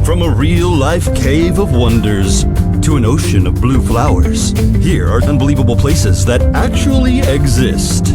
From a real-life cave of wonders to an ocean of blue flowers, here are unbelievable places that actually exist.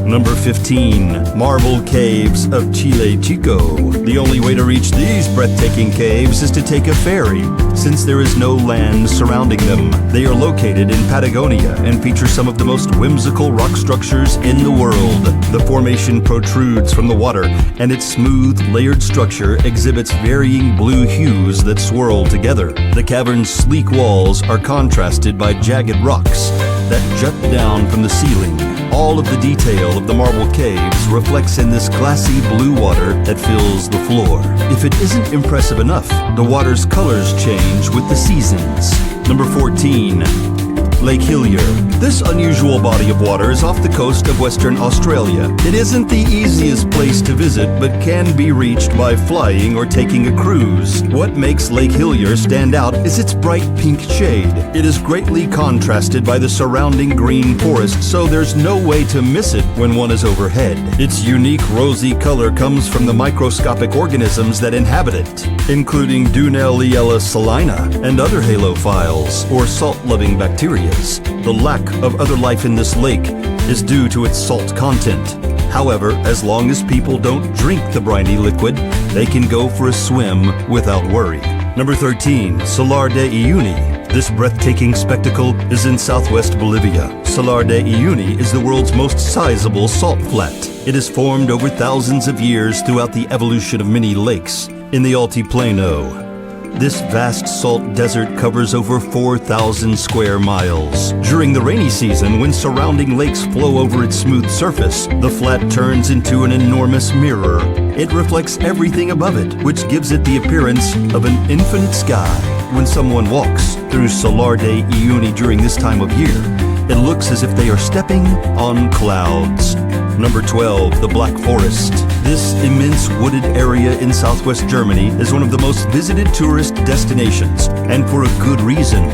Number 15. Marble Caves of Chile Chico. The only way to reach these breathtaking caves is to take a ferry, since there is no land surrounding them. They are located in Patagonia and feature some of the most whimsical rock structures in the world. The formation protrudes from the water, and its smooth, layered structure exhibits varying blue hues that swirl together. The cavern's sleek walls are contrasted by jagged rocks that jut down from the ceiling. All of the detail of the marble caves reflects in this glassy blue water that fills the floor. If it isn't impressive enough, the water's colors change with the seasons. Number 14. Lake Hillier. This unusual body of water is off the coast of Western Australia. It isn't the easiest place to visit, but can be reached by flying or taking a cruise. What makes Lake Hillier stand out is its bright pink shade. It is greatly contrasted by the surrounding green forest, so there's no way to miss it when one is overhead. Its unique rosy color comes from the microscopic organisms that inhabit it, including Dunelliella salina and other halophiles, or salt-loving bacteria. The lack of other life in this lake is due to its salt content. However, as long as people don't drink the briny liquid, they can go for a swim without worry. Number 13. Salar de Uyuni. This breathtaking spectacle is in southwest Bolivia. Salar de Uyuni is the world's most sizable salt flat. It has formed over thousands of years throughout the evolution of many lakes in the Altiplano. This vast salt desert covers over 4,000 square miles. During the rainy season, when surrounding lakes flow over its smooth surface, the flat turns into an enormous mirror. It reflects everything above it, which gives it the appearance of an infinite sky. When someone walks through Salar de Uyuni during this time of year, it looks as if they are stepping on clouds. Number 12. The Black Forest. This immense wooded area in southwest Germany is one of the most visited tourist destinations, and for a good reason.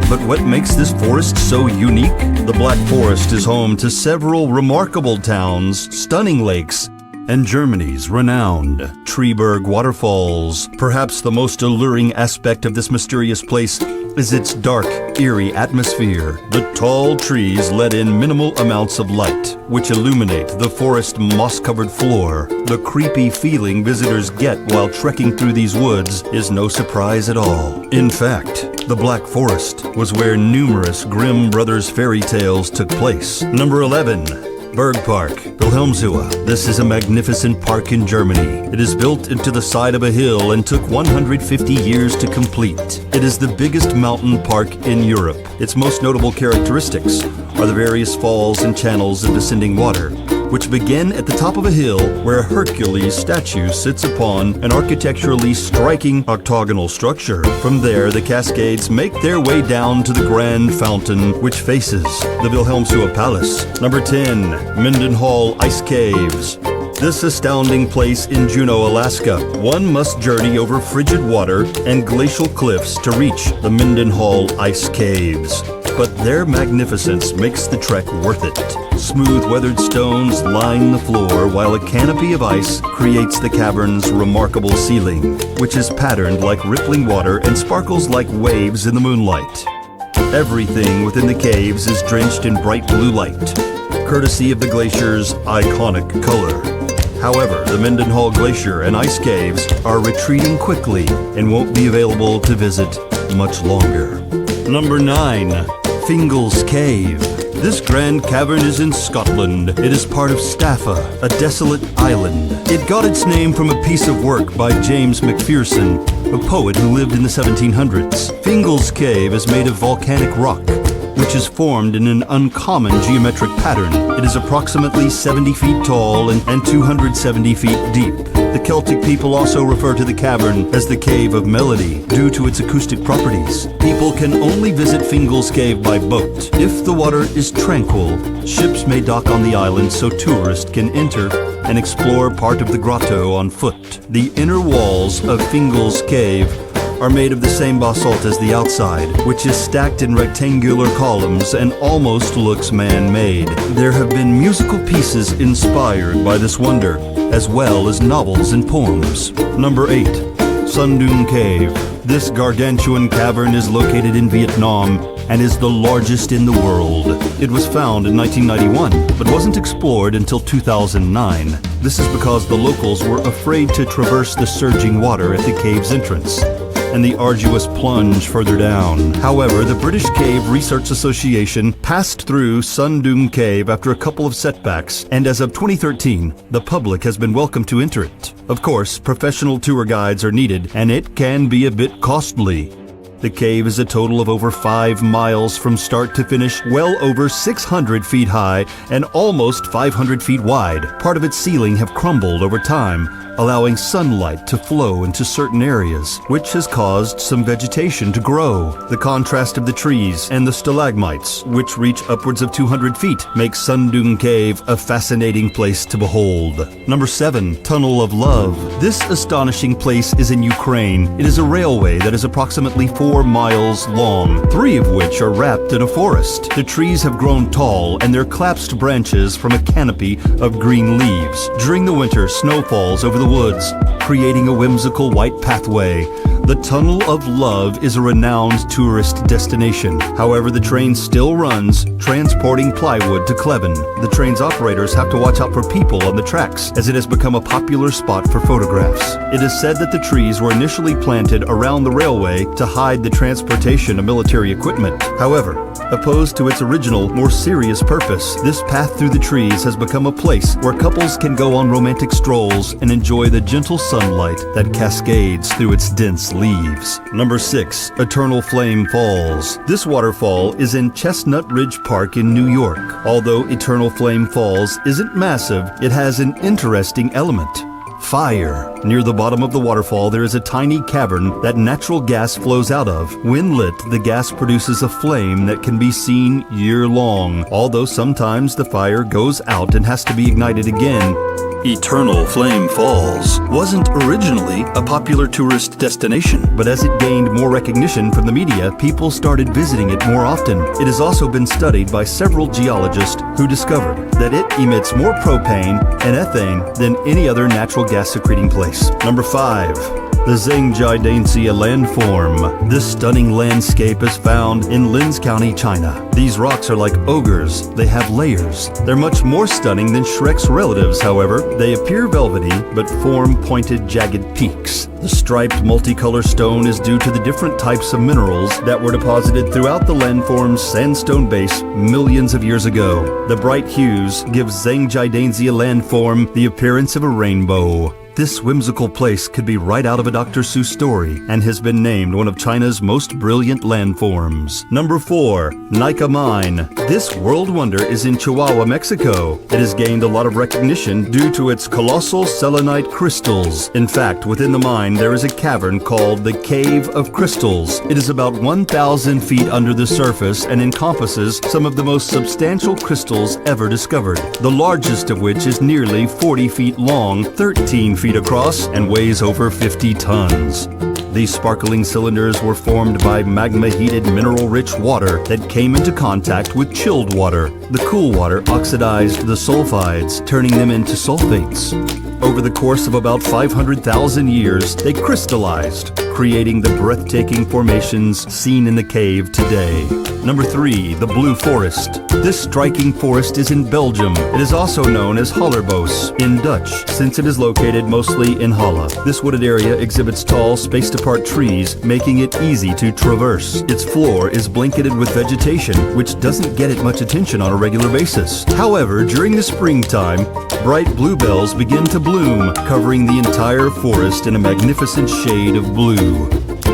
But what makes this forest so unique? The Black Forest is home to several remarkable towns, stunning lakes, and Germany's renowned Treberg waterfalls. Perhaps the most alluring aspect of this mysterious place is its dark, eerie atmosphere. The tall trees let in minimal amounts of light, which illuminate the forest moss-covered floor. The creepy feeling visitors get while trekking through these woods is no surprise at all. In fact, the Black Forest was where numerous Grimm Brothers fairy tales took place. Number 11. Berg Park, Wilhelmshöhe. This is a magnificent park in Germany. It is built into the side of a hill and took 150 years to complete. It is the biggest mountain park in Europe. Its most notable characteristics are the various falls and channels of descending water, which begin at the top of a hill where a Hercules statue sits upon an architecturally striking octagonal structure. From there, the cascades make their way down to the grand fountain, which faces the Wilhelmshöhe Palace. Number 10. Mendenhall Ice Caves. This astounding place in Juneau, Alaska. One must journey over frigid water and glacial cliffs to reach the Mendenhall Ice Caves. But their magnificence makes the trek worth it. Smooth weathered stones line the floor, while a canopy of ice creates the cavern's remarkable ceiling, which is patterned like rippling water and sparkles like waves in the moonlight. Everything within the caves is drenched in bright blue light, courtesy of the glacier's iconic color. However, the Mendenhall Glacier and ice caves are retreating quickly and won't be available to visit much longer. Number 9. Fingal's Cave. This grand cavern is in Scotland. It is part of Staffa, a desolate island. It got its name from a piece of work by James Macpherson, a poet who lived in the 1700s. Fingal's Cave is made of volcanic rock, which is formed in an uncommon geometric pattern. It is approximately 70 feet tall and 270 feet deep. The Celtic people also refer to the cavern as the Cave of Melody due to its acoustic properties. People can only visit Fingal's Cave by boat. If the water is tranquil, ships may dock on the island so tourists can enter and explore part of the grotto on foot. The inner walls of Fingal's Cave are made of the same basalt as the outside, which is stacked in rectangular columns and almost looks man-made. There have been musical pieces inspired by this wonder, as well as novels and poems. Number 8. Sundung Cave. This gargantuan cavern is located in Vietnam and is the largest in the world. It was found in 1991, but wasn't explored until 2009. This is because the locals were afraid to traverse the surging water at the cave's entrance and the arduous plunge further down. However, the British Cave Research Association passed through Sundung Cave after a couple of setbacks, and as of 2013, the public has been welcome to enter it. Of course, professional tour guides are needed, and it can be a bit costly. The cave is a total of over 5 miles from start to finish, well over 600 feet high and almost 500 feet wide. Part of its ceiling have crumbled over time, allowing sunlight to flow into certain areas, which has caused some vegetation to grow. The contrast of the trees and the stalagmites, which reach upwards of 200 feet, make Sundung Cave a fascinating place to behold. Number 7. Tunnel of Love. This astonishing place is in Ukraine. It is a railway that is approximately 4 miles long, 3 of which are wrapped in a forest. The trees have grown tall and their collapsed branches form a canopy of green leaves. During the winter, snow falls over the woods, creating a whimsical white pathway. The Tunnel of Love is a renowned tourist destination. However, the train still runs, transporting plywood to Kleven. The train's operators have to watch out for people on the tracks, as it has become a popular spot for photographs. It is said that the trees were initially planted around the railway to hide the transportation of military equipment. However, opposed to its original, more serious purpose, this path through the trees has become a place where couples can go on romantic strolls and enjoy the gentle sunlight that cascades through its dense leaves. Number 6. Eternal Flame Falls. This waterfall is in Chestnut Ridge Park in New York. Although Eternal Flame Falls isn't massive, it has an interesting element: fire. Near the bottom of the waterfall, there is a tiny cavern that natural gas flows out of. When lit, the gas produces a flame that can be seen year-long, although sometimes the fire goes out and has to be ignited again. Eternal Flame Falls wasn't originally a popular tourist destination, but as it gained more recognition from the media, people started visiting it more often. It has also been studied by several geologists who discovered that it emits more propane and ethane than any other natural gas secreting place. Number 5. The Zhangjiadanxia landform. This stunning landscape is found in Linz County, China. These rocks are like ogres. They have layers. They're much more stunning than Shrek's relatives, however. They appear velvety, but form pointed, jagged peaks. The striped multicolor stone is due to the different types of minerals that were deposited throughout the landform's sandstone base millions of years ago. The bright hues give Zhangjiadanxia landform the appearance of a rainbow. This whimsical place could be right out of a Dr. Seuss story and has been named one of China's most brilliant landforms. Number 4. Nika Mine. This world wonder is in Chihuahua, Mexico. It has gained a lot of recognition due to its colossal selenite crystals. In fact, within the mine there is a cavern called the Cave of Crystals. It is about 1,000 feet under the surface and encompasses some of the most substantial crystals ever discovered, the largest of which is nearly 40 feet long, 13 feet across, and weighs over 50 tons. These sparkling cylinders were formed by magma-heated mineral-rich water that came into contact with chilled water. The cool water oxidized the sulfides, turning them into sulfates. Over the course of about 500,000 years, they crystallized, creating the breathtaking formations seen in the cave today. Number 3. The Blue Forest. This striking forest is in Belgium. It is also known as Hollerbos in Dutch, since it is located mostly in Halle. This wooded area exhibits tall, spaced-apart trees, making it easy to traverse. Its floor is blanketed with vegetation, which doesn't get it much attention on a regular basis. However, during the springtime, bright bluebells begin to bloom, covering the entire forest in a magnificent shade of blue.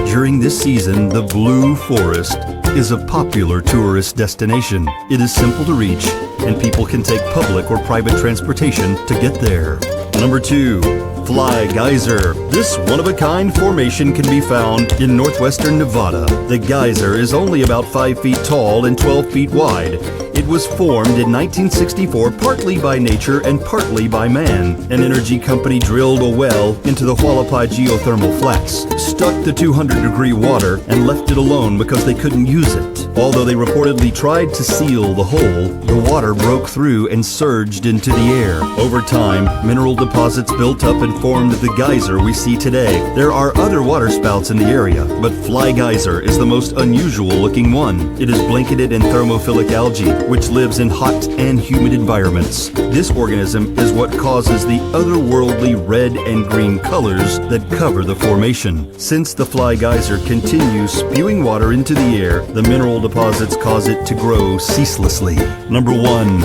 During this season, the Blue Forest is a popular tourist destination. It is simple to reach, and people can take public or private transportation to get there. Number 2. Fly Geyser. This one-of-a-kind formation can be found in northwestern Nevada. The geyser is only about 5 feet tall and 12 feet wide. It was formed in 1964 partly by nature and partly by man. An energy company drilled a well into the Hualapai geothermal flats, stuck the 200-degree water, and left it alone because they couldn't use it. Although they reportedly tried to seal the hole, the water broke through and surged into the air. Over time, mineral deposits built up and formed the geyser we see today. There are other water spouts in the area, but Fly Geyser is the most unusual-looking one. It is blanketed in thermophilic algae, which lives in hot and humid environments. This organism is what causes the otherworldly red and green colors that cover the formation. Since the Fly Geyser continues spewing water into the air, the mineral deposits cause it to grow ceaselessly. Number 1.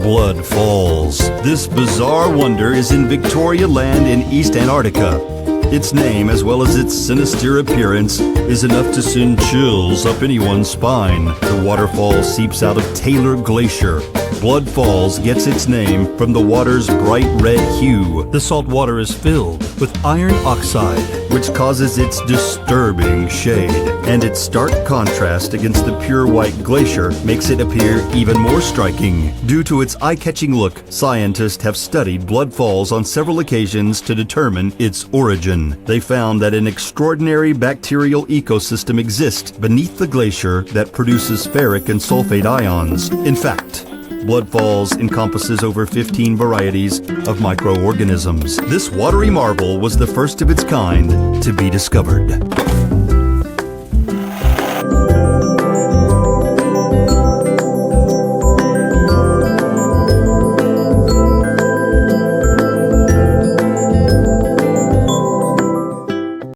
Blood Falls. This bizarre wonder is in Victoria Land in East Antarctica. Its name, as well as its sinister appearance, is enough to send chills up anyone's spine. The waterfall seeps out of Taylor Glacier. Blood Falls gets its name from the water's bright red hue. The salt water is filled with iron oxide, which causes its disturbing shade. And its stark contrast against the pure white glacier makes it appear even more striking. Due to its eye-catching look, scientists have studied Blood Falls on several occasions to determine its origin. They found that an extraordinary bacterial ecosystem exists beneath the glacier that produces ferric and sulfate ions. In fact, Blood Falls encompasses over 15 varieties of microorganisms. This watery marvel was the first of its kind to be discovered.